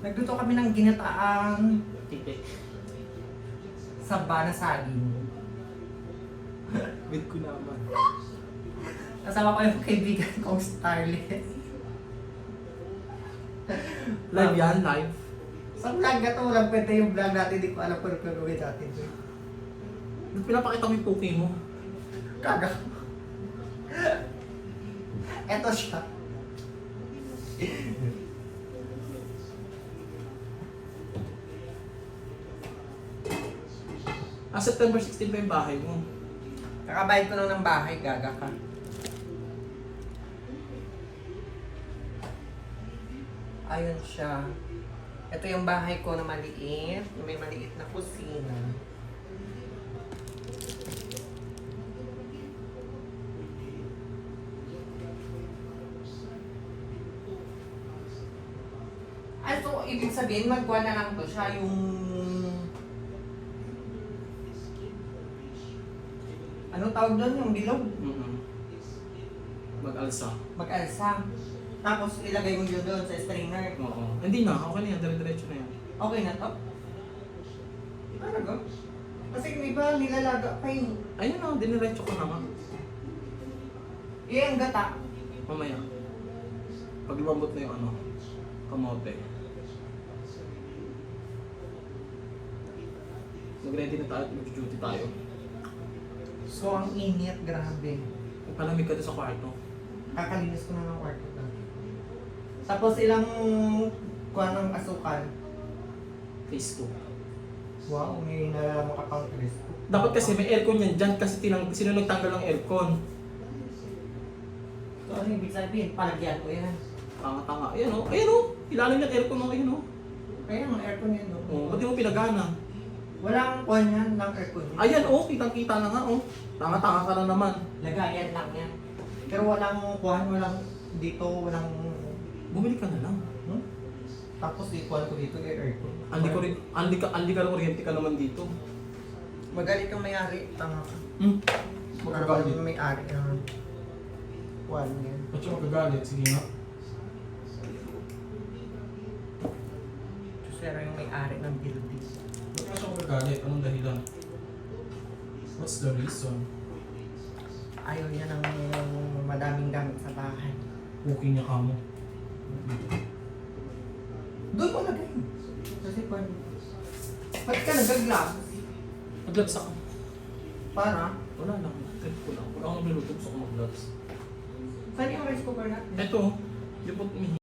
Nagluto kami ng ginataang Titik. saba na saging. With ko naman. Kasama ko yung kaibigan kong Starlet. Live yan, live. Sa vlog na to, walang pwede yung vlog natin. Hindi ko alam kung ano gagawin natin. Ba't pinapakita mo yung puki mo? Kaga. Eto siya. September 16 pa yung bahay mo. Kakabayad ko lang ng bahay, gaga ka. Ayun siya. Ito yung bahay ko na maliit. May maliit na kusina. Ay, so, ibig sabihin, magkuha na lang to siya yung... Anong tawag doon? Yung bilog? Mag-alsa. Mag-alsa. Tapos ilagay mo yun doon sa strainer. Oo. Hindi na, okay na yan, dire-diretso na yan. Okay na to? Talaga? Kasi yung iba nilalaga pa yun. Ayun na, diniretso ko naman. Ang gata. Mamaya. Pag lumambot na yung ano, kamote. Mag-ready na tayo at mag-duty tayo. So, ang init, grabe. Palamig ka doon sa kwarto. Kakalinis ko na ng kwarto na. Tapos ilang kuha ng asukal. Phase 2. Wow, may nalalaman ka pang crisp. Dapat kasi may aircon yan dyan kasi sino nagtanggal ng aircon? So, ano ibig sabihin? Palagyan ko yan. Tanga-tanga. Ayan o, ayan o. Ilalim yung aircon mo, ayan o. Kaya ang aircon yan, no? Oh, ba't di mo pinagana? Walang kuha yan ng aircon yan. Ayan o, kitang-kita na nga o. Tanga-tanga ka na naman. Lagayan lang yan. Pero walang kuhan, walang dito, walang... Bumili ka na lang. Hmm? Tapos ikuhan ko dito yung aircon. Andi ka ng kuryente ka naman dito. Magalit kang may-ari, tama ka. Magagalit. Yung may-ari ng kuhan yan. Ba't siya magagalit? Sige nga. Pero yung may-ari ng building. Ba't ka siya magagalit? Anong dahilan? What's the reason? Ayaw niya ng madaming gamit sa bahay. Booking niya ka mo. Doon mo lagay. Kasi kung... Ba't ka nag-gloves? Mag-gloves ako. Para? Wala lang. Trip ko lang. Wala akong nagluluto. Gusto ko mag-gloves. Saan yung rice cooker natin? Ito, yung